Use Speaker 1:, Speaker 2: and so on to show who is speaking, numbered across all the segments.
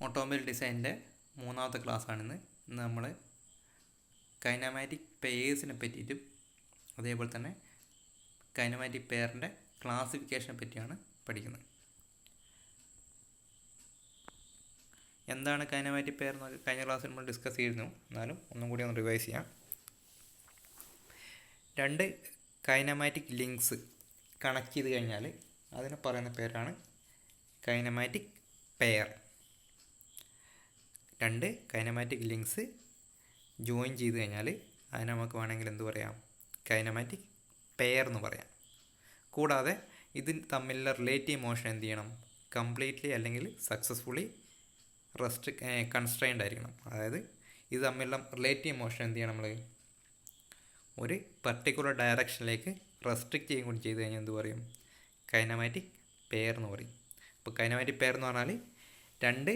Speaker 1: Automobile ഡിസൈനിൻ്റെ മൂന്നാമത്തെ ക്ലാസ്സാണിന്ന്. ഇന്ന് നമ്മൾ കൈനമാറ്റിക് പെയേഴ്സിനെ പറ്റിയിട്ടും അതേപോലെ തന്നെ കൈനമാറ്റിക് പെയറിൻ്റെ ക്ലാസിഫിക്കേഷനെ പറ്റിയാണ് പഠിക്കുന്നത്. എന്താണ് കൈനമാറ്റിക് പെയർ എന്ന് കഴിഞ്ഞ ക്ലാസ്സിൽ നമ്മൾ ഡിസ്കസ് ചെയ്തിരുന്നു, എന്നാലും ഒന്നും കൂടി ഒന്ന് റിവൈസ് ചെയ്യാം. രണ്ട് കൈനമാറ്റിക് ലിങ്ക്സ് കണക്ട് ചെയ്ത് കഴിഞ്ഞാൽ അതിനെ പറയുന്ന പേരാണ് കൈനമാറ്റിക് പെയർ. രണ്ട് കൈനമാറ്റിക് ലിങ്ക്സ് ജോയിൻ ചെയ്ത് കഴിഞ്ഞാൽ അതിനെ നമുക്ക് വേണമെങ്കിൽ എന്ത് പറയാം, കൈനമാറ്റിക് പെയർ എന്ന് പറയാം. കൂടാതെ ഇത് തമ്മിലുള്ള റിലേറ്റീവ് മോഷൻ എന്ത് ചെയ്യണം, കംപ്ലീറ്റ്ലി അല്ലെങ്കിൽ സക്സസ്ഫുള്ളി കൺസ്ട്രെയിൻഡ് ആയിരിക്കണം. അതായത് ഇത് തമ്മിലുള്ള റിലേറ്റീവ് മോഷൻ എന്ത് ചെയ്യണം, നമ്മൾ ഒരു പർട്ടിക്കുലർ ഡയറക്ഷനിലേക്ക് റെസ്ട്രിക്റ്റ് ചെയ്യുകയും കൂടി ചെയ്ത് കഴിഞ്ഞാൽ എന്ത് പറയും, കൈനമാറ്റിക് പെയർ എന്ന് പറയും. അപ്പോൾ കൈനമാറ്റിക് പെയർ എന്ന് പറഞ്ഞാൽ രണ്ട്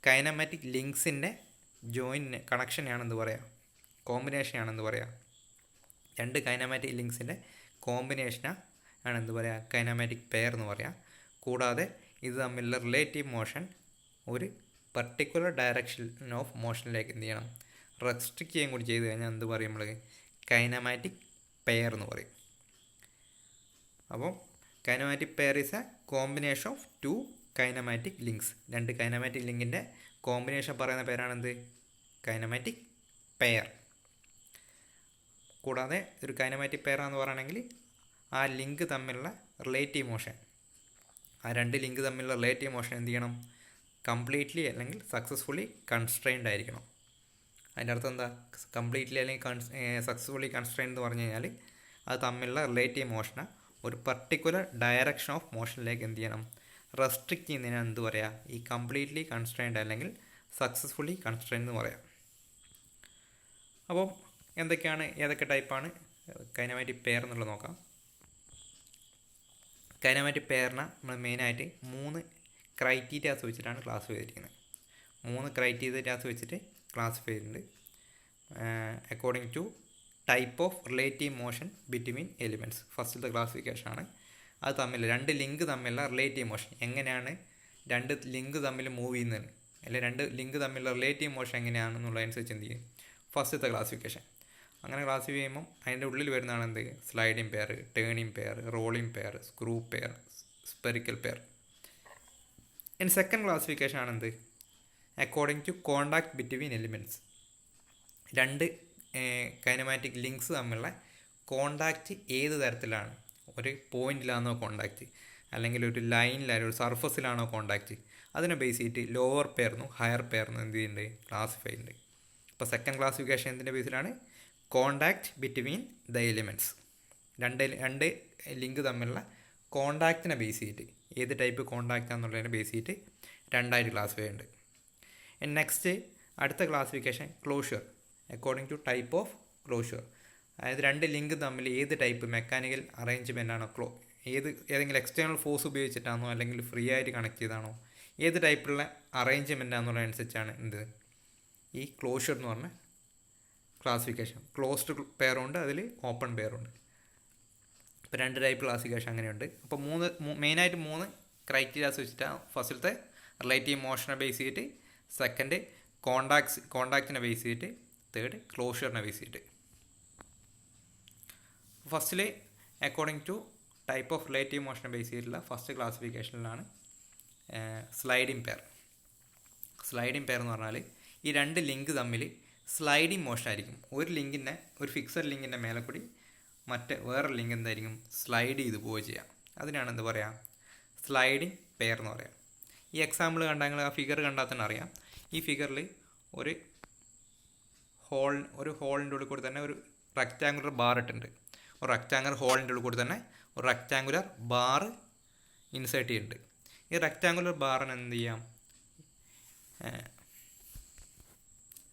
Speaker 1: കൈനമാറ്റിക് ലിങ്ക്സിൻ്റെ കണക്ഷനെയാണെന്ന് പറയാം, കോമ്പിനേഷനാണെന്ന് പറയാം. രണ്ട് കൈനമാറ്റിക് ലിങ്ക്സിൻ്റെ കോമ്പിനേഷനാണ് എന്ത് പറയുക, കൈനമാറ്റിക് പെയർ എന്ന് പറയാം. കൂടാതെ ഇത് തമ്മിലുള്ള റിലേറ്റീവ് മോഷൻ ഒരു പർട്ടിക്കുലർ ഡയറക്ഷൻ ഓഫ് മോഷനിലേക്ക് എന്ത് ചെയ്യണം, റെസ്ട്രിക്റ്റ് ചെയ്യുകയും കൂടി ചെയ്ത് കഴിഞ്ഞാൽ എന്ത് പറയും, നമ്മൾ കൈനമാറ്റിക് പെയർ എന്ന് പറയും. അപ്പം kinematic pair is A combination of two kinematic links. രണ്ട് കൈനമാറ്റിക് ലിങ്കിൻ്റെ കോമ്പിനേഷൻ പറയുന്ന പേരാണെന്ത്, കൈനമാറ്റിക് പെയർ. കൂടാതെ ഒരു കൈനമാറ്റിക് പെയർ എന്ന് പറയുകയാണെങ്കിൽ ആ ലിങ്ക് തമ്മിലുള്ള റിലേറ്റീവ് മോഷൻ, ആ രണ്ട് ലിങ്ക് തമ്മിലുള്ള റിലേറ്റീവ് മോഷൻ എന്ത് ചെയ്യണം, കംപ്ലീറ്റ്ലി അല്ലെങ്കിൽ സക്സസ്ഫുള്ളി കൺസ്ട്രെയിൻഡ് ആയിരിക്കണം. അതിൻ്റെ അർത്ഥം എന്താ, കംപ്ലീറ്റ്ലി അല്ലെങ്കിൽ സക്സസ്ഫുള്ളി കൺസ്ട്രെയിൻഡ് എന്ന് പറഞ്ഞു കഴിഞ്ഞാൽ അത് തമ്മിലുള്ള റിലേറ്റീവ് മോഷനെ ഒരു പർട്ടിക്കുലർ ഡയറക്ഷൻ ഓഫ് മോഷനിലേക്ക് എന്ത് ചെയ്യണം, റെസ്ട്രിക്റ്റ് ചെയ്യുന്നതിന് എന്ത് പറയാം, ഈ കംപ്ലീറ്റ്ലി കൺസ്ട്രെയിൻഡ് അല്ലെങ്കിൽ സക്സസ്ഫുള്ളി കൺസ്ട്രെയിൻഡ് എന്ന് പറയാം. അപ്പോൾ ഏതൊക്കെ ടൈപ്പാണ് കൈനമാറ്റിക് പെയർ എന്നുള്ളത് നോക്കാം. കൈനമാറ്റിക് പെയറിനെ നമ്മൾ മെയിനായിട്ട് 3 ക്രൈറ്റീരിയാസ് വെച്ചിട്ടാണ് ക്ലാസിഫൈ ചെയ്തിരിക്കുന്നത്. 3 ക്രൈറ്റീരിയാസ് വെച്ചിട്ട് ക്ലാസിഫൈ ചെയ്തിട്ടുണ്ട്. According to type of relative motion between elements. ഫസ്റ്റത്തെ ക്ലാസിഫിക്കേഷനാണ്. അത് തമ്മിൽ രണ്ട് ലിങ്ക് തമ്മിലുള്ള റിലേറ്റീവ് മോഷൻ എങ്ങനെയാണ്, രണ്ട് ലിങ്ക് തമ്മിൽ മൂവ് ചെയ്യുന്നത് അല്ലെങ്കിൽ രണ്ട് ലിങ്ക് തമ്മിലുള്ള റിലേറ്റീവ് മോഷൻ എങ്ങനെയാണെന്നുള്ളതനുസരിച്ച് എന്ത് ചെയ്യും, ഫസ്റ്റത്തെ ക്ലാസിഫിക്കേഷൻ. അങ്ങനെ ക്ലാസിഫൈ ചെയ്യുമ്പം അതിൻ്റെ ഉള്ളിൽ വരുന്നതാണ് എന്ത്, sliding pair, turning pair, rolling pair, screw pair, spherical pair. ഇനി സെക്കൻഡ് ക്ലാസിഫിക്കേഷൻ ആണെന്ത്, according to contact between elements. രണ്ട് കൈനമാറ്റിക് ലിങ്ക്സ് തമ്മിലുള്ള കോണ്ടാക്റ്റ് ഏത് തരത്തിലാണ്, ഒരു പോയിന്റിലാണോ കോണ്ടാക്റ്റ് അല്ലെങ്കിൽ ഒരു ലൈനിലാണോ ഒരു സർഫസിലാണോ കോണ്ടാക്റ്റ്, അതിനെ ബേസ് ചെയ്തിട്ട് ലോവർ പെയർന്നും ഹയർ പെയർന്നും എന്ത് ചെയ്യുന്നുണ്ട്, ക്ലാസിഫൈ ഉണ്ട്. അപ്പോൾ സെക്കൻഡ് ക്ലാസിഫിക്കേഷൻ എന്തിൻ്റെ ബേസിലാണ്, കോണ്ടാക്റ്റ് ബിറ്റ്വീൻ ദ എലിമെൻറ്റ്സ്. രണ്ട് ലിങ്ക് തമ്മിലുള്ള കോണ്ടാക്റ്റിനെ ബേസ് ചെയ്തിട്ട് ഏത് ടൈപ്പ് കോണ്ടാക്റ്റ് ആണെന്നുള്ളതിനെ ബേസ് ചെയ്തിട്ട് രണ്ടായിട്ട് ക്ലാസിഫൈ ഉണ്ട്. നെക്സ്റ്റ് അടുത്ത classification closure, according to type of closure. അതായത് രണ്ട് ലിങ്ക് തമ്മിൽ ഏത് ടൈപ്പ് മെക്കാനിക്കൽ അറേഞ്ച്മെൻ്റ് ആണോ, ഏതെങ്കിലും എക്സ്റ്റേണൽ ഫോഴ്സ് ഉപയോഗിച്ചിട്ടാണോ അല്ലെങ്കിൽ ഫ്രീ ആയിട്ട് കണക്ട് ചെയ്താണോ, ഏത് ടൈപ്പുള്ള അറേഞ്ച്മെൻ്റ് ആണെന്നുള്ളതനുസരിച്ചാണ് എന്ത്, ഈ ക്ലോഷർ എന്ന് പറഞ്ഞ ക്ലാസിഫിക്കേഷൻ. ക്ലോസ്ഡ് പെയറുണ്ട്, അതിൽ ഓപ്പൺ പെയറുണ്ട്. ഇപ്പോൾ രണ്ട് ടൈപ്പ് ക്ലാസിഫിക്കേഷൻ അങ്ങനെയുണ്ട്. അപ്പോൾ മെയിനായിട്ട് 3 ക്രൈറ്റീരിയാസ് വെച്ചിട്ടാണ്. ഫസ്റ്റിലത്തെ റിലേറ്റീവ് മോഷനെ ബേസ് ചെയ്തിട്ട്, സെക്കൻഡ് കോണ്ടാക്റ്റിനെ ബേസ് ചെയ്തിട്ട്, തേർഡ് ക്ലോഷറിനെ ബേസ് ചെയ്തിട്ട്. ഫസ്റ്റിൽ according to type of relative മോഷനെ ബേസ് ചെയ്തിട്ടുള്ള ഫസ്റ്റ് ക്ലാസിഫിക്കേഷനിലാണ് സ്ലൈഡിങ് പെയർ. സ്ലൈഡിങ് പെയർ എന്ന് പറഞ്ഞാൽ ഈ രണ്ട് ലിങ്ക് തമ്മിൽ സ്ലൈഡിങ് മോഷൻ ആയിരിക്കും. ഒരു ഫിക്സഡ് ലിങ്കിൻ്റെ മേലെ കൂടി വേറൊരു ലിങ്ക് എന്തായിരിക്കും, സ്ലൈഡ് ചെയ്ത് പോവുക ചെയ്യാം. അതിനാണ് എന്ത് പറയാം, സ്ലൈഡിങ് പെയർ എന്ന് പറയാം. ഈ എക്സാമ്പിൾ കണ്ടാൽ ആ ഫിഗർ കണ്ടാൽ തന്നെ അറിയാം. ഈ ഫിഗറിൽ ഒരു ഹോളിൻ്റെ ഉള്ളിൽ കൂടി തന്നെ ഒരു റെക്റ്റാങ്കുലർ ബാർ ഇട്ടുണ്ട്. ഒരു റെക്റ്റാങ്കുലർ ഹോളിൻ്റെ ഉള്ളിൽ കൂടി തന്നെ ഒരു റെക്റ്റാങ്കുലർ ബാർ ഇൻസേർട്ട് ചെയ്യുന്നുണ്ട്. ഈ റെക്റ്റാങ്കുലർ ബാറിന് എന്ത് ചെയ്യാം,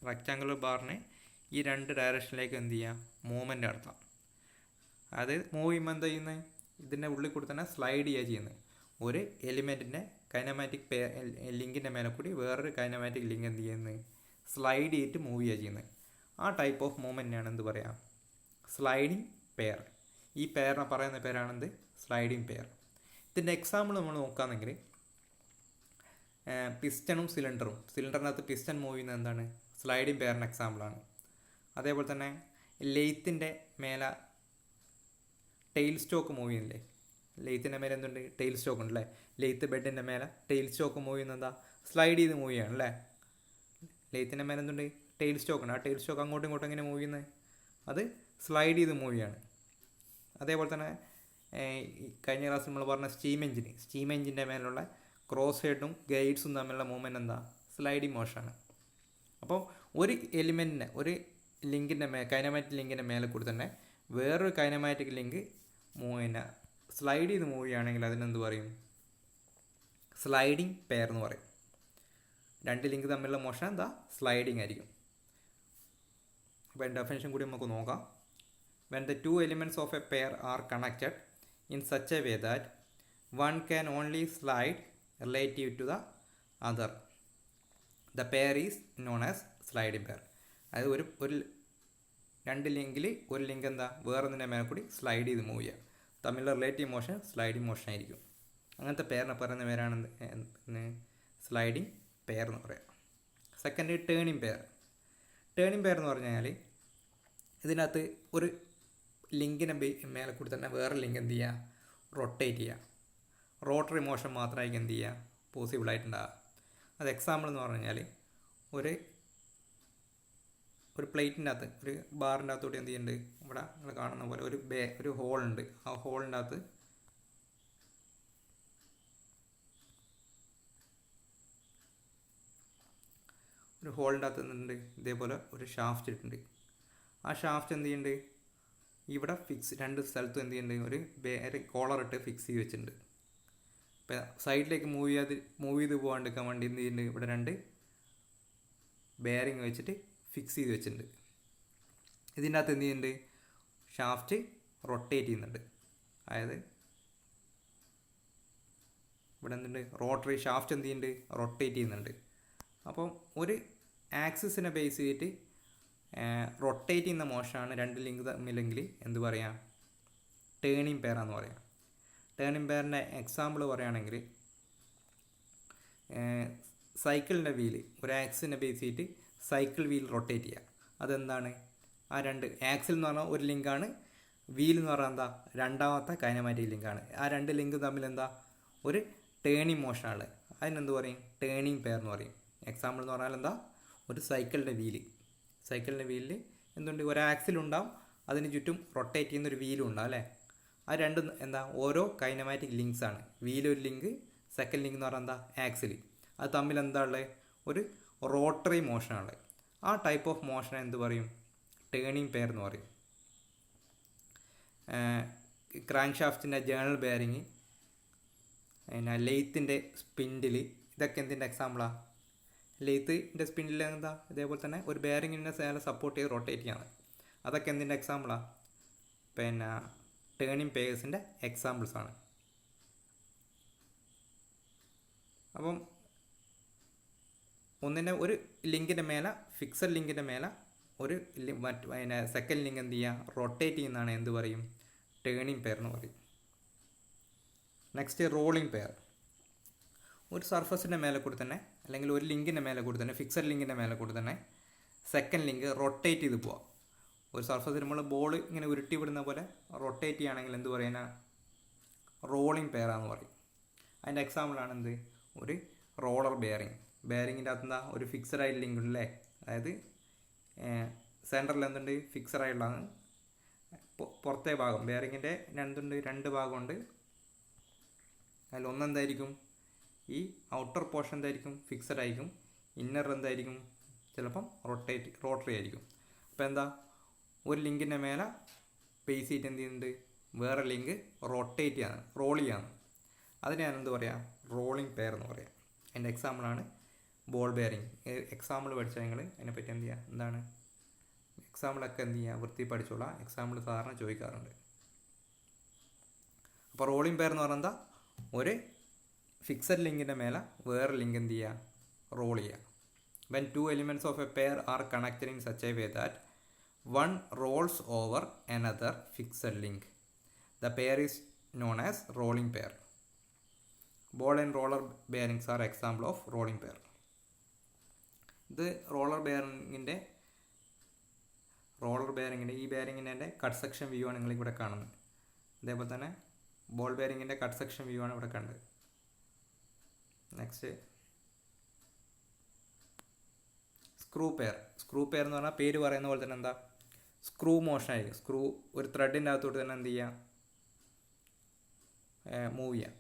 Speaker 1: റെക്റ്റാങ്കുലർ ബാറിന് ഈ രണ്ട് ഡയറക്ഷനിലേക്ക് എന്ത് ചെയ്യാം, മൂവ്മെൻ്റ് നടത്താം. അതായത് മൂവ് ചെയ്യുമ്പോൾ എന്താ ചെയ്യുന്നത്, ഇതിൻ്റെ ഉള്ളിൽ കൂടി തന്നെ സ്ലൈഡ് ചെയ്യുക ചെയ്യുന്നത്. ഒരു എലിമെൻറ്റിൻ്റെ കൈനമാറ്റിക് ലിങ്കിൻ്റെ മേലെ കൂടി വേറൊരു കൈനമാറ്റിക് ലിങ്ക് എന്ത് ചെയ്യുന്നത്, സ്ലൈഡ് ചെയ്തിട്ട് മൂവ് ചെയ്യുക ചെയ്യുന്നത്. ആ ടൈപ്പ് ഓഫ് മൂവ്മെൻറ്റിനാണ് എന്ത് പറയാം, സ്ലൈഡിങ് പെയർ. ഈ പെയറിനെ പറയുന്ന പേരാണെന്ത്, സ്ലൈഡിങ് പെയർ. ഇതിൻ്റെ എക്സാമ്പിൾ നമ്മൾ നോക്കുകയാണെങ്കിൽ പിസ്റ്റണും സിലിണ്ടറിനകത്ത് പിസ്റ്റൺ മൂവ് ചെയ്യുന്നത് എന്താണ്, സ്ലൈഡിങ് പെയറിന് എക്സാമ്പിളാണ്. അതേപോലെ തന്നെ ലെയ്ത്തിൻ്റെ മേലെ ടെയിൽ സ്റ്റോക്ക് മൂവ് ചെയ്യുന്നില്ലേ, ലെയ്ത്തിൻ്റെ മേലെ എന്തുണ്ട്, ടെയിൽ സ്റ്റോക്ക് ഉണ്ട് അല്ലേ. ലെയ്ത്ത് ബെഡിൻ്റെ മേലെ ടെയിൽ സ്റ്റോക്ക് മൂവ് ചെയ്യുന്നത് എന്താ, സ്ലൈഡ് ചെയ്ത് മൂവ് ചെയ്യാണ് അല്ലേ. ലെയ്ത്തിൻ്റെ മേലെ എന്തുണ്ട്, ടെയിൽ സ്റ്റോക്ക് ഉണ്ട്. ആ ടെയിൽ സ്റ്റോക്ക് അങ്ങോട്ടും ഇങ്ങോട്ടും എങ്ങനെ മൂവ് ചെയ്യുന്നത്, അത് സ്ലൈഡ് ചെയ്ത് മൂവ് ചെയ്യാണ്. അതേപോലെ തന്നെ കഴിഞ്ഞ ക്ലാസ്സിൽ നമ്മൾ പറഞ്ഞ സ്റ്റീം എഞ്ചിൻ്റെ മേലുള്ള ക്രോസ് ഹെഡും ഗൈഡ്സും തമ്മിലുള്ള മൂവ്മെൻറ്റ് എന്താ, സ്ലൈഡിങ് മോഷനാണ്. അപ്പോൾ ഒരു എലിമെൻറ്റിനെ, ഒരു ലിങ്കിൻ്റെ കൈനമാറ്റിക് ലിങ്കിൻ്റെ മേലെ കൂടി തന്നെ വേറൊരു കൈനമാറ്റിക് ലിങ്ക് സ്ലൈഡ് ചെയ്ത് മൂവ് ചെയ്യുകയാണെങ്കിൽ അതിനെന്ത് പറയും, സ്ലൈഡിങ് പെയർ എന്ന് പറയും. രണ്ട് ലിങ്ക് തമ്മിലുള്ള മോഷൻ എന്താ, സ്ലൈഡിങ് ആയിരിക്കും. അപ്പോൾ അതിൻ്റെ ഡെഫിനിഷൻ കൂടി നമുക്ക് നോക്കാം. When the two elements of a pair are connected in such a way that one can only slide relative to the other, the pair is known as sliding pair. അതായത് ഒരു രണ്ട് ലിങ്കിൽ ഒരു ലിങ്ക് എന്താ വേറൊന്നിൻ്റെ മേലെ കൂടി സ്ലൈഡ് ചെയ്ത് move ചെയ്യുക, തമ്മിലുള്ള റിലേറ്റീവ് മോഷൻ സ്ലൈഡിങ് മോഷൻ ആയിരിക്കും. അങ്ങനത്തെ പെയറിനെ പറയുന്ന പേരാണ് സ്ലൈഡിങ് പെയർ എന്ന് പറയാം. Second turning pair. Turning pair എന്ന് പറഞ്ഞു കഴിഞ്ഞാൽ ഇതിനകത്ത് ഒരു ലിങ്കിനെ മേലെ കൂടി തന്നെ വേറെ ലിങ്ക് എന്ത് ചെയ്യുക, റൊട്ടേറ്റ് ചെയ്യുക. റോട്ടറി മോഷൻ മാത്രമായിരിക്കും എന്ത് ചെയ്യുക, പോസിബിളായിട്ടുണ്ടാകുക. അത് എക്സാമ്പിൾ എന്ന് പറഞ്ഞു കഴിഞ്ഞാൽ ഒരു പ്ലേറ്റിൻ്റെ അകത്ത്, ഒരു ബാറിൻ്റെ അകത്തോട്ട് എന്ത് ചെയ്യുന്നുണ്ട്, ഇവിടെ നിങ്ങൾ കാണുന്ന പോലെ ഒരു ഹോളുണ്ട്. ആ ഹോളിൻ്റെ അകത്ത് എന്തുണ്ട്, ഇതേപോലെ ഒരു ഷാഫ്റ്റ് ഇട്ടിട്ടുണ്ട്. ആ ഷാഫ്റ്റ് എന്ത് ചെയ്യുന്നുണ്ട്, ഇവിടെ രണ്ട് സ്ഥലത്തും എന്ത് ചെയ്യുന്നുണ്ട്, ഒരു കോളർ ഇട്ട് ഫിക്സ് ചെയ്ത് വെച്ചിട്ടുണ്ട്. ഇപ്പം സൈഡിലേക്ക് മൂവ് ചെയ്ത് പോകാണ്ടിരിക്കാൻ വേണ്ടി എന്ത് ചെയ്യുന്നുണ്ട്, ഇവിടെ രണ്ട് ബെയറിങ് വെച്ചിട്ട് ഫിക്സ് ചെയ്ത് വെച്ചിട്ടുണ്ട്. ഇതിൻ്റെ അകത്ത് എന്ത് ചെയ്യുന്നുണ്ട്, ഷാഫ്റ്റ് റൊട്ടേറ്റ് ചെയ്യുന്നുണ്ട്. അതായത് ഇവിടെ എന്തുണ്ട്, റോട്ടറി ഷാഫ്റ്റ് എന്ത് ചെയ്യുന്നുണ്ട്, റൊട്ടേറ്റ് ചെയ്യുന്നുണ്ട്. അപ്പം ഒരു ആക്സിസിനെ ബേസ് ചെയ്തിട്ട് റൊട്ടേറ്റ് ചെയ്യുന്ന മോഷനാണ് രണ്ട് ലിങ്ക് തമ്മിലെങ്കിൽ എന്ത് പറയാം, ടേണിംഗ് പെയറാന്ന് പറയാം. ടേണിംഗ് പെയറിൻ്റെ എക്സാമ്പിൾ പറയുകയാണെങ്കിൽ സൈക്കിളിൻ്റെ വീല്, ഒരു ആക്സിനെ ബേസ് ചെയ്തിട്ട് സൈക്കിൾ വീൽ റൊട്ടേറ്റ് ചെയ്യുക. അതെന്താണ്, ആ രണ്ട് ആക്സിൽ എന്ന് പറഞ്ഞാൽ ഒരു ലിങ്കാണ്, വീൽ എന്ന് പറഞ്ഞാൽ എന്താ രണ്ടാമത്തെ കൈനമാറ്റിക് ലിങ്കാണ്. ആ രണ്ട് ലിങ്ക് തമ്മിൽ എന്താ ഒരു ടേണിംഗ് മോഷനാണ്. അതിനെന്ത് പറയും, ടേണിംഗ് പെയർ എന്ന് പറയും. എക്സാമ്പിൾ എന്ന് പറഞ്ഞാൽ എന്താ, ഒരു സൈക്കിളിൻ്റെ വീലിൽ എന്തുണ്ട്, ഒരു ആക്സിലുണ്ടാവും, അതിന് ചുറ്റും റൊട്ടേറ്റ് ചെയ്യുന്ന ഒരു വീലും ഉണ്ടാവും അല്ലേ. ആ രണ്ടും എന്താ ഓരോ കൈനമാറ്റിക് ലിങ്ക്സ് ആണ്. വീലൊരു ലിങ്ക്, സെക്കൻഡ് ലിങ്ക് എന്ന് പറഞ്ഞാൽ എന്താ ആക്സിൽ. അത് തമ്മിൽ എന്താ ഉള്ളത്, ഒരു റോട്ടറി മോഷനാണ്. ആ ടൈപ്പ് ഓഫ് മോഷനെ എന്ത് പറയും, ടേണിംഗ് പെയർ എന്ന് പറയും. ക്രാങ്ക് ഷാഫ്റ്റിൻ്റെ ജേണൽ ബെയറിങ്, പിന്നെ ലെയ്ത്തിൻ്റെ സ്പിൻഡിൽ, ഇതൊക്കെ എന്തിൻ്റെ എക്സാമ്പിളാണ്, ലെയ്ത്തിൻ്റെ സ്പിൻഡിൽ എന്താ ഇതേപോലെ തന്നെ ഒരു ബെയറിങ്ങിനെ സപ്പോർട്ട് ചെയ്ത് റൊട്ടേറ്റ് ചെയ്യാണ്. അതൊക്കെ എന്തിൻ്റെ എക്സാമ്പിളാണ്, പിന്നെ ടേണിംഗ് പെയേഴ്സിൻ്റെ എക്സാമ്പിൾസാണ്. അപ്പം ഒന്നിനെ ഒരു ലിങ്കിൻ്റെ മേലെ, ഫിക്സഡ് ലിങ്കിൻ്റെ മേലെ ഒരു പിന്നെ സെക്കൻഡ് ലിങ്ക് എന്ത് ചെയ്യുക, റൊട്ടേറ്റ് ചെയ്യുന്നതാണ് എന്ത് പറയും, ടേണിംഗ് പെയർ എന്ന് പറയും. Next rolling pair. ഒരു സർഫസിൻ്റെ മേലെ കൂടി തന്നെ, അല്ലെങ്കിൽ ഒരു ലിങ്കിൻ്റെ മേലെ കൂടി തന്നെ, ഫിക്സഡ് ലിങ്കിൻ്റെ മേലെ കൂടി തന്നെ സെക്കൻഡ് ലിങ്ക് റൊട്ടേറ്റ് ചെയ്ത് പോവാം. ഒരു സർഫസിൽ നമ്മൾ ബോൾ ഇങ്ങനെ ഉരുട്ടി വിടുന്ന പോലെ റൊട്ടേറ്റ് ചെയ്യുകയാണെങ്കിൽ എന്ത് പറയുന്ന, റോളിംഗ് പെയറാന്ന് പറയും. അതിൻ്റെ എക്സാമ്പിളാണ് എന്ത്, ഒരു റോളർ ബെയറിങ്ങിൻ്റെ അകത്ത് എന്താ ഒരു ഫിക്സഡ് ആയിട്ട് ലിങ്ക് ഉണ്ടല്ലേ. അതായത് സെൻറ്ററിൽ എന്തുണ്ട്, ഫിക്സഡ് ആയിട്ടുള്ളതാണ്. പുറത്തെ ഭാഗം ബെയറിങ്ങിൻ്റെ രണ്ട് ഭാഗമുണ്ട്. അതിലൊന്നെന്തായിരിക്കും, ഈ ഔട്ടർ പോർഷൻ എന്തായിരിക്കും, ഫിക്സഡ് ആയിരിക്കും. ഇന്നർ എന്തായിരിക്കും, ചിലപ്പം റോട്ടറി ആയിരിക്കും. അപ്പോൾ എന്താ, ഒരു ലിങ്കിൻ്റെ മേലെ ബേസ് ചെയ്തിട്ട് എന്ത് ചെയ്യുന്നുണ്ട്, വേറെ ലിങ്ക് റൊട്ടേറ്റ് ചെയ്യാണ്, റോൾ ചെയ്യാണ്. അതിനെ ഞാൻ എന്ത് പറയാം, റോളിംഗ് പെയർ എന്ന് പറയാം. അതിൻ്റെ എക്സാമ്പിളാണ് ബോൾ ബെയറിങ്. എക്സാമ്പിൾ പഠിച്ചാൽ നിങ്ങൾ അതിനെപ്പറ്റി എന്ത് ചെയ്യുക, എന്താണ് എക്സാമ്പിളൊക്കെ എന്ത് ചെയ്യുക, വൃത്തി പഠിച്ചോളാം. എക്സാമ്പിൾ സാധാരണ ചോദിക്കാറുണ്ട്. അപ്പോൾ റോളിംഗ് പെയർ എന്ന് പറഞ്ഞാൽ എന്താ, ഒരു ഫിക്സഡ് ലിങ്കിൻ്റെ മേലെ വേറെ ലിങ്ക് എന്ത് ചെയ്യുക, റോൾ ചെയ്യുക. When two elements of a pair are connected in such a way that one rolls over another fixed link, the pair is known as rolling pair. Ball and roller bearings are example of rolling pair. ഇത് roller ബെയറിങ്ങിൻ്റെ ഈ ബെയറിങ്ങിൻ്റെ cut section view ആണ് നിങ്ങളിവിടെ കാണുന്നത്. അതേപോലെ തന്നെ ball ബെയറിങ്ങിൻ്റെ cut section view ആണ് ഇവിടെ കണ്ടത്. നെക്സ്റ്റ് സ്ക്രൂ പെയർ എന്ന് പറഞ്ഞാൽ പേര് പറയുന്ന പോലെ തന്നെ എന്താ, സ്ക്രൂ മോഷൻ ആയിരിക്കും. സ്ക്രൂ ഒരു ത്രെഡിൻ്റെ അകത്തോട്ട് തന്നെ എന്ത് ചെയ്യുക, മൂവ് ചെയ്യാം.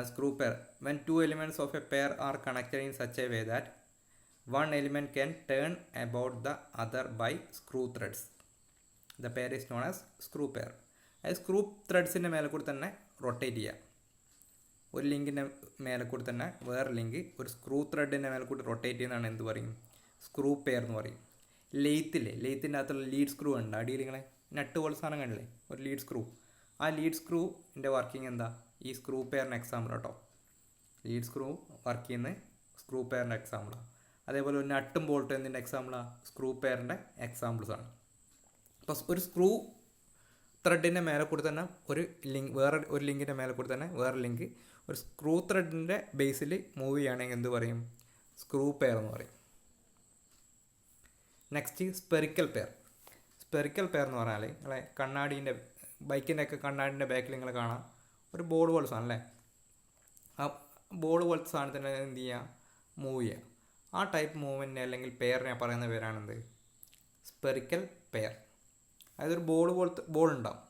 Speaker 1: Screw pair, when 2 elements of a pair are connected in such a way that one element can turn about the other by screw threads, the pair is known as screw pair. അത് screw ത്രെഡ്സിൻ്റെ മേലെ കൂടി തന്നെ rotate ചെയ്യുക. ഒരു ലിങ്കിൻ്റെ മേലെ കൂടി തന്നെ വേറെ ലിങ്ക് ഒരു സ്ക്രൂ ത്രെഡിൻ്റെ മേലെ കൂടി റൊട്ടേറ്റ് ചെയ്യുന്നതാണ് എന്ത് പറയും, സ്ക്രൂ പെയർ എന്ന് പറയും. ലെയ്ത്തിൻ്റെ അകത്തുള്ള ലീഡ് സ്ക്രൂ ഉണ്ട്, അടിയിൽ നിങ്ങളെ നട്ട് പോലെ സാധനം കണ്ടില്ലേ, ഒരു ലീഡ് സ്ക്രൂ. ആ ലീഡ് സ്ക്രൂവിൻ്റെ വർക്കിംഗ് എന്താ, ഈ സ്ക്രൂ പെയറിൻ്റെ എക്സാമ്പിൾ കേട്ടോ. ലീഡ് സ്ക്രൂ വർക്ക് ചെയ്യുന്ന സ്ക്രൂ പെയറിൻ്റെ എക്സാമ്പിളാണ്. അതേപോലെ ഒരു നട്ടും ബോൾട്ടും എന്തിൻ്റെ എക്സാമ്പിളാണ്, സ്ക്രൂ പെയറിൻ്റെ എക്സാമ്പിൾസാണ്. അപ്പോൾ ഒരു സ്ക്രൂ ത്രെഡിൻ്റെ മേലെ കൂടി തന്നെ ഒരു ലിങ്ക്, വേറെ ഒരു ലിങ്കിൻ്റെ മേലെ കൂടി തന്നെ വേറെ ലിങ്ക് ഒരു സ്ക്രൂ ത്രെഡിൻ്റെ ബേസിൽ മൂവ് ചെയ്യുകയാണെങ്കിൽ എന്ത് പറയും, സ്ക്രൂ പെയർ എന്ന് പറയും. നെക്സ്റ്റ് സ്പെറിക്കൽ പെയർ എന്ന് പറഞ്ഞാൽ നിങ്ങളെ കണ്ണാടീൻ്റെ ബൈക്കിൻ്റെ ഒക്കെ കണ്ണാടിൻ്റെ ബാക്കിൽ നിങ്ങൾ കാണാം ഒരു ബോൾ പോലത്തെ സാധനം അല്ലേ. ആ ബോൾ പോലത്തെ സാധനത്തിന് എന്ത് ചെയ്യുക, മൂവ് ചെയ്യുക. ആ ടൈപ്പ് മൂവ്മെൻറ്റിനെ അല്ലെങ്കിൽ പെയറിനെ പറയുന്ന പേരാണെന്ത്, സ്പെറിക്കൽ പെയർ. അതായത് ഒരു ബോൾ ഉണ്ടാവും,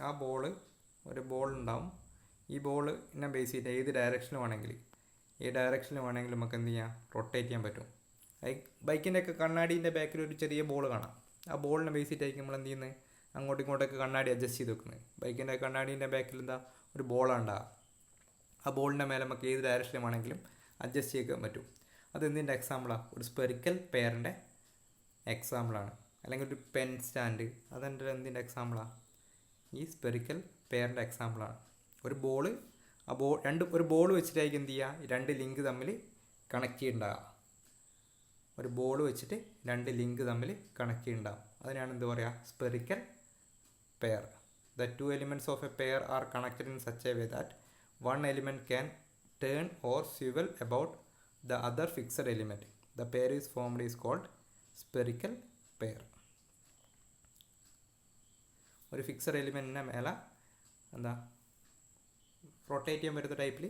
Speaker 1: ആ ഒരു ബോൾ ഉണ്ടാവും. ഈ ബോളിനെ ബേസ് ചെയ്തിട്ട് ഏത് ഡയറക്ഷനിൽ വേണമെങ്കിൽ നമുക്ക് എന്ത് ചെയ്യാം, റൊട്ടേറ്റ് ചെയ്യാൻ പറ്റും. ബൈക്കിൻ്റെ ഒക്കെ കണ്ണാടീൻ്റെ ബാക്കിൽ ഒരു ചെറിയ ബോൾ കാണാം. ആ ബോളിനെ ബേസ് ചെയ്തിട്ടായിരിക്കും നമ്മൾ എന്ത് ചെയ്യുന്നത്, അങ്ങോട്ടും ഇങ്ങോട്ടൊക്കെ കണ്ണാടി അഡ്ജസ്റ്റ് ചെയ്ത് വെക്കുന്നത്. ബൈക്കിൻ്റെ കണ്ണാടീൻ്റെ ബാക്കിൽ എന്താ, ഒരു ബോളുണ്ടാകുക. ആ ബോളിൻ്റെ മേലെ നമുക്ക് ഏത് ഡയറക്ഷനിൽ വേണമെങ്കിലും അഡ്ജസ്റ്റ് ചെയ്യാൻ പറ്റും. അതെന്തിൻ്റെ എക്സാമ്പിളാണ്, ഒരു സ്പെറിക്കൽ പെയറിൻ്റെ എക്സാമ്പിളാണ്. അല്ലെങ്കിൽ ഒരു പെൻ സ്റ്റാൻഡ്, അതെൻ്റെ എന്തിൻ്റെ എക്സാമ്പിളാണ്, ഈ സ്പെറിക്കൽ പെയറിൻ്റെ എക്സാമ്പിളാണ്. ഒരു ബോൾ വെച്ചിട്ടായിരിക്കും എന്ത് ചെയ്യുക, രണ്ട് ലിങ്ക് തമ്മിൽ കണക്ട് ചെയ്യുന്നുണ്ടാകുക. ഒരു ബോൾ വെച്ചിട്ട് രണ്ട് ലിങ്ക് തമ്മിൽ കണക്ട് ചെയ്യുന്നുണ്ടാകും. അതിനാണ് എന്ത് പറയുക, spherical pair. The 2 elements of a pair are connected in such a way that one element can turn or swivel about the other fixed element. The pair is formed is called spherical pair. ഒരു fixed എലിമെൻറ്റിൻ്റെ മേലെ എന്താ rotate ചെയ്യാൻ പറ്റുന്ന ടൈപ്പിൽ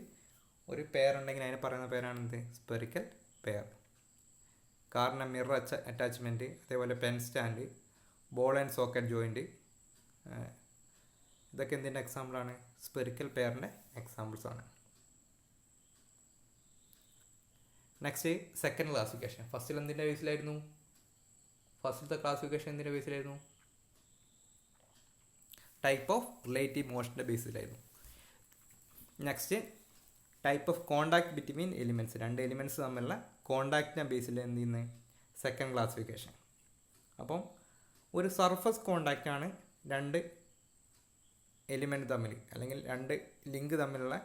Speaker 1: ഒരു pair ഉണ്ടെങ്കിൽ അതിനെ പറയുന്ന പേരാണെന്ത്, സ്പെറിക്കൽ പെയർ. കാറിൻ്റെ മിറർ അറ്റാച്ച്മെൻറ്റ്, അതേപോലെ pen stand, ball and socket joint, ഇതൊക്കെ എന്തിൻ്റെ എക്സാമ്പിളാണ്, സ്പെറിക്കൽ പെയറിൻ്റെ എക്സാമ്പിൾസാണ്. Next second classification. ഫസ്റ്റിലത്തെ ക്ലാസിഫിക്കേഷൻ എന്തിൻ്റെ ബേസിലായിരുന്നു, ടൈപ്പ് ഓഫ് റിലേറ്റീവ് മോഷൻ്റെ ബേസിലായിരുന്നു. Next type of contact between elements, രണ്ട് എലിമെൻറ്റ്സ് തമ്മിലുള്ള കോണ്ടാക്റ്റിൻ്റെ ബേസിൽ എന്ത് ചെയ്യുന്നത്, സെക്കൻഡ് ക്ലാസിഫിക്കേഷൻ. അപ്പം ഒരു സർഫസ് കോണ്ടാക്റ്റാണ് രണ്ട് എലിമെൻറ്റ് തമ്മിൽ അല്ലെങ്കിൽ രണ്ട് ലിങ്ക് തമ്മിലുള്ള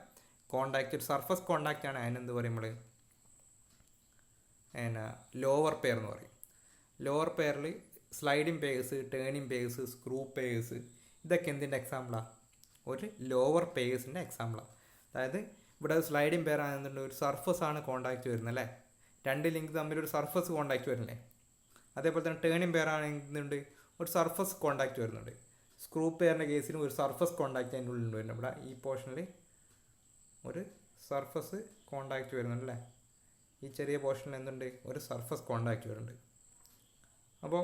Speaker 1: കോണ്ടാക്റ്റ്, ഒരു സർഫസ് കോണ്ടാക്റ്റാണ്. അതിനെന്ത് പറയുമ്പോൾ ലോവർ പെയർ എന്ന് പറയും. ലോവർ പെയറിൽ sliding pairs, turning pairs, screw pairs, ഇതൊക്കെ എന്തിൻ്റെ എക്സാമ്പിളാണ്, ഒരു ലോവർ പെയേഴ്സിൻ്റെ എക്സാമ്പിളാണ്. അതായത് ഇവിടെ സ്ലൈഡിങ് പെയർ ആണെന്നുണ്ട് ഒരു സർഫസ് ആണ് കോണ്ടാക്റ്റ് വരുന്നത് അല്ലേ, രണ്ട് ലിങ്ക് തമ്മിൽ ഒരു സർഫസ് കോണ്ടാക്റ്റ് വരുന്നില്ലേ. അതേപോലെ തന്നെ ടേണിങ് പെയർ ആണെന്നുണ്ട് ഒരു സർഫസ് കോണ്ടാക്റ്റ് വരുന്നുണ്ട്. സ്ക്രൂ പെയറിൻ്റെ കേസിലും ഒരു സർഫസ് കോണ്ടാക്റ്റ് അതിൻ്റെ ഉള്ളിൽ വരുന്നുണ്ട്. ഇവിടെ ഈ പോർഷനിൽ ഒരു സർഫസ് കോണ്ടാക്റ്റ് വരുന്നുണ്ട് അല്ലേ, ഈ ചെറിയ പോർഷനിൽ എന്തുണ്ട്, ഒരു സർഫസ് കോണ്ടാക്റ്റ് വരുന്നുണ്ട്. അപ്പോൾ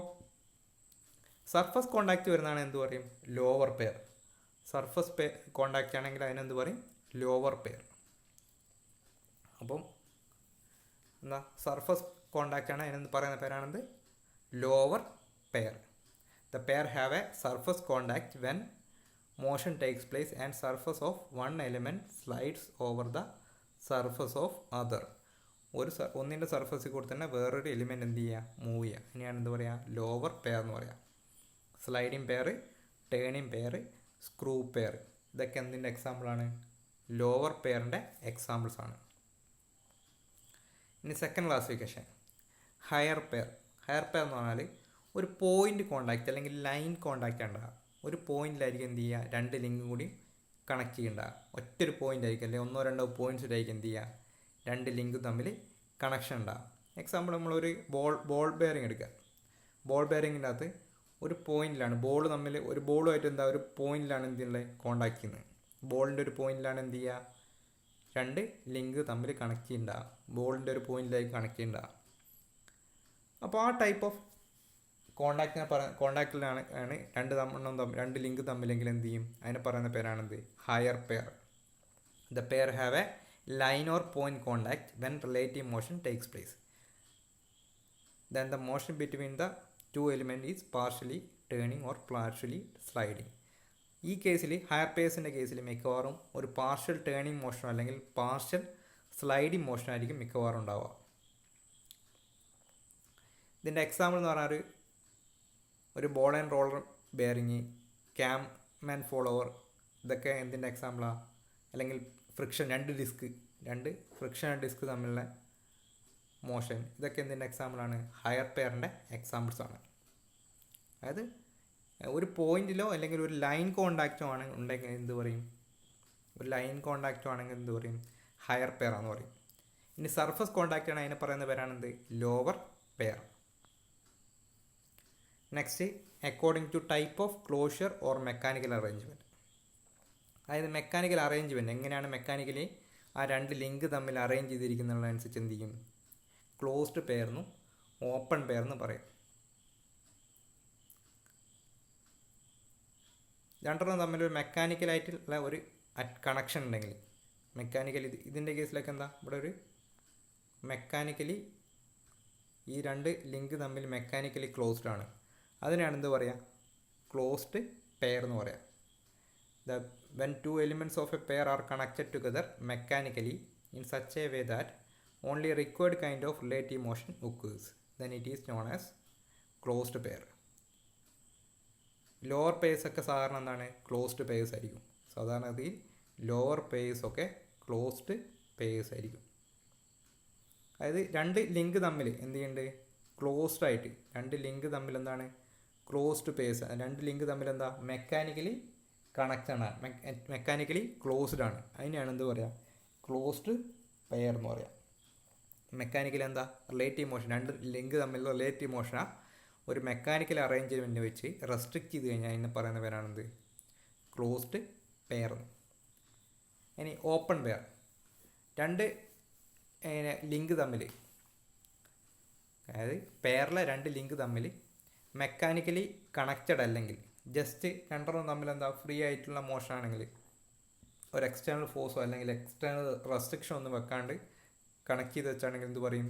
Speaker 1: സർഫസ് കോണ്ടാക്റ്റ് വരുന്നതാണ് എന്ത് പറയും, ലോവർ പെയർ. സർഫസ് കോണ്ടാക്റ്റ് ആണെങ്കിൽ അതിനെന്ത് പറയും, ലോവർ പെയർ. അപ്പം എന്താ, സർഫസ് കോണ്ടാക്റ്റ് ആണ് അതിനെന്ത് പറയുന്ന പേരാണെന്ത്, lower pair. The pair have a surface contact when motion takes place and surface of one element slides over the surface of other. ഒന്നിൻ്റെ സർഫസിൽ കൂടെ തന്നെ വേറൊരു എലിമെൻറ്റ് എന്ത് ചെയ്യുക, മൂവ് ചെയ്യുക. ഇനിയാണ് എന്ത് പറയുക, ലോവർ പെയർ എന്ന് പറയുക. Sliding pair, turning pair, screw pair, ഇതൊക്കെ എന്തിൻ്റെ എക്സാമ്പിളാണ്, ലോവർ പെയറിൻ്റെ എക്സാമ്പിൾസാണ്. ഇനി സെക്കൻഡ് ക്ലാസിഫിക്കേഷൻ, ഹയർ പെയർ എന്ന് പറഞ്ഞാൽ ഒരു പോയിന്റ് കോണ്ടാക്റ്റ് അല്ലെങ്കിൽ ലൈൻ കോണ്ടാക്റ്റ് ഉണ്ടാകുക. ഒരു പോയിന്റിലായിരിക്കും എന്ത് ചെയ്യുക, രണ്ട് ലിങ്കും കൂടി കണക്ട് ചെയ്യേണ്ട. ഒറ്റൊരു പോയിന്റ് ആയിരിക്കും, അല്ലെങ്കിൽ ഒന്നോ രണ്ടോ പോയിന്റ്സിലായിരിക്കും എന്ത് ചെയ്യുക, രണ്ട് ലിങ്കും തമ്മിൽ കണക്ഷൻ ഉണ്ടാകും. എക്സാമ്പിൾ നമ്മളൊരു ബോൾ ബെയറിംഗ് എടുക്കുക. ബോൾ ബെയറിങ്ങിൻ്റെ അകത്ത് ഒരു പോയിന്റിലാണ് ബോൾ തമ്മിൽ, ഒരു ബോളുമായിട്ട് എന്താ ഒരു പോയിന്റിലാണ് എന്തുള്ളത് കോണ്ടാക്ട് ചെയ്യുന്നത്. ബോളിൻ്റെ ഒരു പോയിന്റിലാണ് എന്ത് ചെയ്യുക, രണ്ട് ലിങ്ക് തമ്മിൽ കണക്ട് ചെയ്യുന്നുണ്ടാകുക. ബോളിൻ്റെ ഒരു പോയിന്റിലേക്ക് കണക്ട് ചെയ്യുന്നുണ്ടാകുക. അപ്പോൾ ആ ടൈപ്പ് ഓഫ് കോണ്ടാക്റ്റിലാണ് രണ്ട് ലിങ്ക് തമ്മിലെങ്കിൽ എന്ത് ചെയ്യും, അതിനെ പറയുന്ന പേരാണെന്ത്, higher pair. The pair have a line or point contact when relative motion takes place. Then the motion between the two element is partially turning or partially sliding. ഈ കേസിൽ higher പെയർസിൻ്റെ കേസിൽ മിക്കവാറും ഒരു പാർഷ്യൽ ടേണിങ് മോഷനോ അല്ലെങ്കിൽ partial sliding മോഷനോ ആയിരിക്കും മിക്കവാറും ഉണ്ടാവുക. ഇതിൻ്റെ എക്സാമ്പിൾ എന്ന് പറഞ്ഞാൽ ഒരു ball and roller bearing, cam and follower, ഇതൊക്കെ എന്തിൻ്റെ എക്സാമ്പിളാണ്? അല്ലെങ്കിൽ ഫ്രിക്ഷൻ, രണ്ട് ഫ്രിക്ഷൻ ഡിസ്ക് തമ്മിലുള്ള മോഷൻ, ഇതൊക്കെ എന്തിൻ്റെ എക്സാമ്പിളാണ്? ഹയർ പെയറിൻ്റെ എക്സാമ്പിൾസാണ്. അതായത് ഒരു പോയിന്റിലോ അല്ലെങ്കിൽ ഒരു ലൈൻ കോണ്ടാക്റ്റോ ഉണ്ടെങ്കിൽ എന്ത് പറയും, ഒരു ലൈൻ കോണ്ടാക്റ്റോ ആണെങ്കിൽ എന്ത് പറയും, ഹയർ പെയർ ആണെന്ന് പറയും. ഇനി സർഫസ് കോണ്ടാക്റ്റ് ആണ്, അതിനെ പറയുന്ന പേരാണെന്ത്, lower pair. Next, according to type of closure or mechanical arrangement. അതായത് മെക്കാനിക്കൽ അറേഞ്ച്മെൻറ്റ് എങ്ങനെയാണ് മെക്കാനിക്കലി ആ രണ്ട് ലിങ്ക് തമ്മിൽ അറേഞ്ച് ചെയ്തിരിക്കുന്നതിനനുസരിച്ച് എന്ത് ചെയ്യും, ക്ലോസ്ഡ് പെയർന്നും ഓപ്പൺ പെയർന്നും പറയും. രണ്ടെണ്ണം തമ്മിലൊരു മെക്കാനിക്കലായിട്ടുള്ള ഒരു കണക്ഷൻ ഉണ്ടെങ്കിൽ, മെക്കാനിക്കലി ഇതിൻ്റെ കേസിലൊക്കെ എന്താ, ഇവിടെ ഒരു മെക്കാനിക്കലി ഈ രണ്ട് ലിങ്ക് തമ്മിൽ മെക്കാനിക്കലി ക്ലോസ്ഡ് ആണ്, അതിനാണ് എന്ത് പറയുക, ക്ലോസ്ഡ് പെയർ എന്ന് പറയാം. When two elements of a pair are connected together mechanically in such a way that only a required kind of relative motion occurs, then it is known as closed pair. Lower pairs ഒക്കെ സാധാരണ എന്താണ്, closed pairs ആയിരിക്കും. സാധാരണഗതിയിൽ lower pairs ഒക്കെ closed pairs ആയിരിക്കും. അതായത് രണ്ട് link തമ്മിൽ എന്ത് ചെയ്യുന്നുണ്ട്, ക്ലോസ്ഡ് ആയിട്ട് രണ്ട് ലിങ്ക് തമ്മിൽ എന്താണ്, ക്ലോസ്ഡ് പെയർസ്. രണ്ട് ലിങ്ക് തമ്മിൽ എന്താ, മെക്കാനിക്കലി കണക്റ്റാണ്, മെക്കാനിക്കലി ക്ലോസ്ഡ് ആണ്. അതിനെയാണ് എന്ത് പറയുക, ക്ലോസ്ഡ് പെയർ എന്ന് പറയാം. മെക്കാനിക്കലി എന്താ, റിലേറ്റീവ് മോഷൻ, രണ്ട് ലിങ്ക് തമ്മിലുള്ള റിലേറ്റീവ് മോഷനാണ് ഒരു മെക്കാനിക്കൽ അറേഞ്ച്മെൻറ്റ് വെച്ച് റെസ്ട്രിക്റ്റ് ചെയ്ത് കഴിഞ്ഞാൽ അതിനെ പറയുന്ന പേരാണെന്ത്, ക്ലോസ്ഡ് പെയർ. ഇനി ഓപ്പൺ പെയർ, രണ്ട് ലിങ്ക് തമ്മിൽ, അതായത് പെയറിലെ രണ്ട് ലിങ്ക് തമ്മിൽ മെക്കാനിക്കലി കണക്റ്റഡ് അല്ലെങ്കിൽ ജസ്റ്റ് രണ്ടെണ്ണം തമ്മിൽ എന്താ ഫ്രീ ആയിട്ടുള്ള മോഷൻ ആണെങ്കിൽ, ഒരു എക്സ്റ്റേണൽ ഫോഴ്സോ അല്ലെങ്കിൽ എക്സ്റ്റേണൽ റെസ്ട്രിക്ഷൻ ഒന്നും വെക്കാണ്ട് കണക്ട് ചെയ്ത് വെച്ചാണെങ്കിൽ എന്ത് പറയും,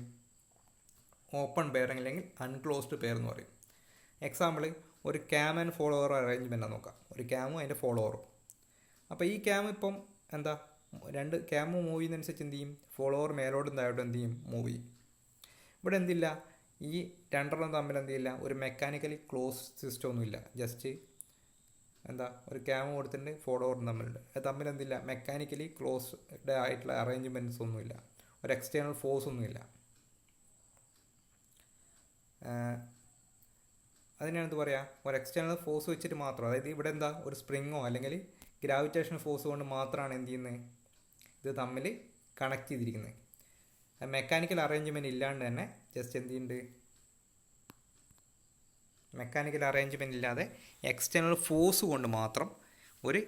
Speaker 1: ഓപ്പൺ പെയർ അല്ലെങ്കിൽ അൺക്ലോസ്ഡ് പെയർ എന്ന് പറയും. എക്സാമ്പിൾ, ഒരു ക്യാം ആൻഡ് ഫോളോവർ അറേഞ്ച്മെൻറ്റ് നോക്കാം, ഒരു ക്യാമും അതിൻ്റെ ഫോളോവറും. അപ്പോൾ ഈ ക്യാം ഇപ്പം എന്താ, രണ്ട് ക്യാമ് മൂവ് ചെയ്യുന്നതനുസരിച്ച് എന്ത് ചെയ്യും, ഫോളോവർ മേലോട്ടും താഴോട്ടും എന്ത് ചെയ്യും, മൂവ് ചെയ്യും. ഇവിടെ എന്തില്ല, ഈ രണ്ടെണ്ണം തമ്മിൽ എന്ത് ചെയ്യില്ല, ഒരു മെക്കാനിക്കലി ക്ലോസ് സിസ്റ്റം ഒന്നുമില്ല. ജസ്റ്റ് എന്താ, ഒരു ക്യാമ് കൊടുത്തിട്ടുണ്ട്, ഫോളോവറും തമ്മിലുണ്ട്. അത് തമ്മിൽ എന്തില്ല, മെക്കാനിക്കലി ക്ലോസ്ഡ് ആയിട്ടുള്ള അറേഞ്ച്മെൻറ്റ്സ് ഒന്നുമില്ല, ഒരു എക്സ്റ്റേണൽ ഫോഴ്സ് ഒന്നുമില്ല. അതിനാണ് എന്ത് പറയുക, ഒരു എക്സ്റ്റേണൽ ഫോഴ്സ് വെച്ചിട്ട് മാത്രം, അതായത് ഇവിടെ എന്താ ഒരു സ്പ്രിങ്ങോ അല്ലെങ്കിൽ ഗ്രാവിറ്റേഷൻ ഫോഴ്സ് കൊണ്ട് മാത്രമാണ് എന്ത് ചെയ്യുന്നത്, ഇത് തമ്മിൽ കണക്ട് ചെയ്തിരിക്കുന്നത്. മെക്കാനിക്കൽ അറേഞ്ച്മെൻറ്റ് ഇല്ലാണ്ട് തന്നെ ജസ്റ്റ് എന്ത് ചെയ്യുന്നുണ്ട്, മെക്കാനിക്കൽ അറേഞ്ച്മെൻറ്റ് ഇല്ലാതെ എക്സ്റ്റേണൽ ഫോഴ്സ് കൊണ്ട് മാത്രം ഒരു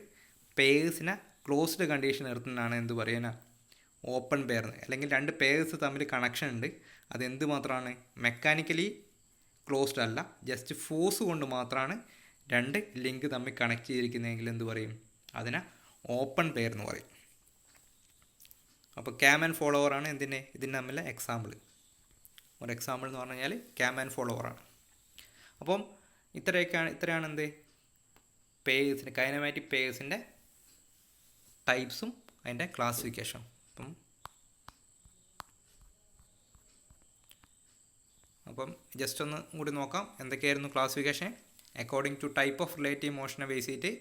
Speaker 1: പെയർസിനെ ക്ലോസ്ഡ് കണ്ടീഷൻ നിർത്തുന്നതാണ് എന്ത് പറയുക, ഓപ്പൺ പെയർ. അല്ലെങ്കിൽ രണ്ട് പെയർസ് തമ്മിൽ കണക്ഷൻ ഉണ്ട്, അതെന്ത് മാത്രമാണ്, മെക്കാനിക്കലി ക്ലോസ്ഡ് അല്ല, ജസ്റ്റ് ഫോഴ്സ് കൊണ്ട് മാത്രമാണ് രണ്ട് ലിങ്ക് തമ്മിൽ കണക്ട് ചെയ്തിരിക്കുന്നതെങ്കിൽ എന്ത് പറയും, അതിനെ ഓപ്പൺ പെയർ എന്ന് പറയും. അപ്പോൾ ക്യാം ആൻഡ് ഫോളോവറാണ് ഇതിന് തമ്മിലെ എക്സാമ്പിൾ. ഒരു എക്സാമ്പിൾ എന്ന് പറഞ്ഞു കഴിഞ്ഞാൽ ക്യാം ആൻഡ് ഫോളോവറാണ്. അപ്പം ഇത്രയാണ് എന്ത്, പേഴ്സിൻ്റെ, കൈനമാറ്റിക് പേഴ്സിൻ്റെ ടൈപ്സും അതിൻ്റെ ക്ലാസിഫിക്കേഷനും. അപ്പം ജസ്റ്റ് ഒന്ന് കൂടി നോക്കാം എന്തൊക്കെയായിരുന്നു classification. According to type of relative മോഷനെ ബേസ് ചെയ്തിട്ട്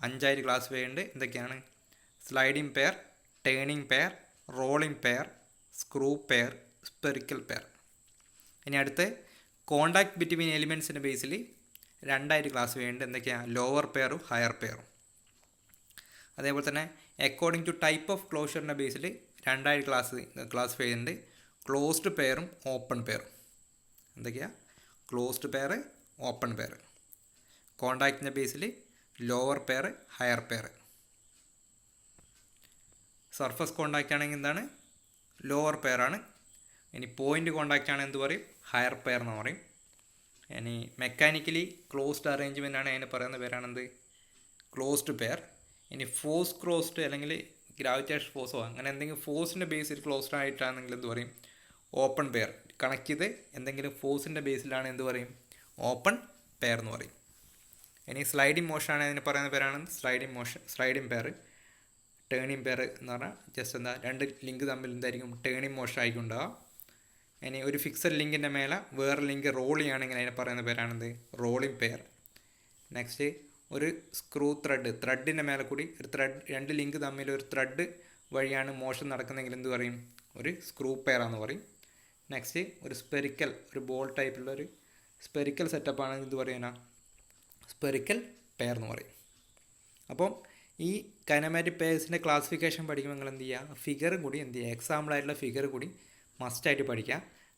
Speaker 1: 5 ക്ലാസിഫൈ ഉണ്ട്. എന്തൊക്കെയാണ്, sliding pair, turning pair, rolling pair, screw pair, spherical pair. ഇനി അടുത്ത് കോണ്ടാക്ട് ബിറ്റ്വീൻ എലിമെൻസിൻ്റെ ബേസിൽ രണ്ടായിട്ട് ക്ലാസ് ചെയ്യുന്നുണ്ട്. എന്തൊക്കെയാണ്? ലോവർ പെയറും ഹയർ പെയറും. അതേപോലെ തന്നെ അക്കോർഡിംഗ് ടു ടൈപ്പ് ഓഫ് ക്ലോഷറിൻ്റെ ബേസിൽ രണ്ടായിട്ട് ക്ലാസിഫൈ ചെയ്യുന്നുണ്ട്. ക്ലോസ്ഡ് പെയറും ഓപ്പൺ പെയറും. എന്തൊക്കെയാണ്? Closed pair, open pair. കോണ്ടാക്റ്റിൻ്റെ ബേസിൽ lower pair, higher pair. Surface contact ആണെങ്കിൽ എന്താണ്? ലോവർ പെയർ ആണ്. ഇനി പോയിൻ്റ് കോണ്ടാക്റ്റ് ആണ് എന്ത് പറയും? ഹയർ പെയർ എന്ന് പറയും. ഇനി മെക്കാനിക്കലി ക്ലോസ്ഡ് അറേഞ്ച്മെൻ്റ് ആണ് അതിന് പറയുന്ന പേരാണെന്ത്? Closed pair. ഇനി ഫോഴ്സ് ക്ലോസ്ഡ് അല്ലെങ്കിൽ ഗ്രാവിറ്റേഷൻ ഫോഴ്സോ അങ്ങനെ എന്തെങ്കിലും ഫോഴ്സിൻ്റെ ബേസിൽ ക്ലോസ്ഡ് ആയിട്ടാണെങ്കിൽ എന്ത് പറയും? Open pair. കണക്ട് ചെയ്ത് എന്തെങ്കിലും ഫോഴ്സിൻ്റെ ബേസിലാണ് എന്ത് പറയും? ഓപ്പൺ പെയർ എന്ന് പറയും. ഇനി സ്ലൈഡിങ് മോഷൻ ആണ് അതിന് പറയുന്ന പേരാണ് സ്ലൈഡിങ് പെയർ. ടേണിങ് പെയർ എന്ന് പറഞ്ഞാൽ ജസ്റ്റ് എന്താ, രണ്ട് ലിങ്ക് തമ്മിൽ എന്തായിരിക്കും? ടേണിങ് മോഷൻ ആയിരിക്കും ഉണ്ടാവുക. ഇനി ഒരു ഫിക്സഡ് ലിങ്കിൻ്റെ മേലെ വേറെ ലിങ്ക് റോൾ ചെയ്യുകയാണെങ്കിൽ അതിനെ പറയുന്ന പേരാണെന്ത്? Rolling pair. നെക്സ്റ്റ്, ഒരു സ്ക്രൂ ത്രെഡിൻ്റെ മേലെ കൂടി ഒരു രണ്ട് ലിങ്ക് തമ്മിൽ ഒരു ത്രെഡ് വഴിയാണ് മോഷൻ നടക്കുന്നതെങ്കിൽ എന്ത് പറയും? ഒരു സ്ക്രൂ പെയറാന്ന് പറയും. നെക്സ്റ്റ്, ഒരു സ്പെറിക്കൽ, ഒരു ബോൾ ടൈപ്പുള്ള ഒരു സ്പെറിക്കൽ സെറ്റപ്പ് ആണെങ്കിൽ എന്ത് പറയുന്ന? സ്പെറിക്കൽ പെയർ എന്ന് പറയും. അപ്പം ഈ കൈനമാറ്റിക് പെയർസിൻ്റെ ക്ലാസിഫിക്കേഷൻ പഠിക്കുമ്പോൾ നിങ്ങൾ എന്ത് ചെയ്യുക? ഫിഗറും കൂടി എന്ത് ചെയ്യുക? എക്സാമ്പിളായിട്ടുള്ള ഫിഗർ കൂടി മസ്റ്റായിട്ട് പഠിക്കുക.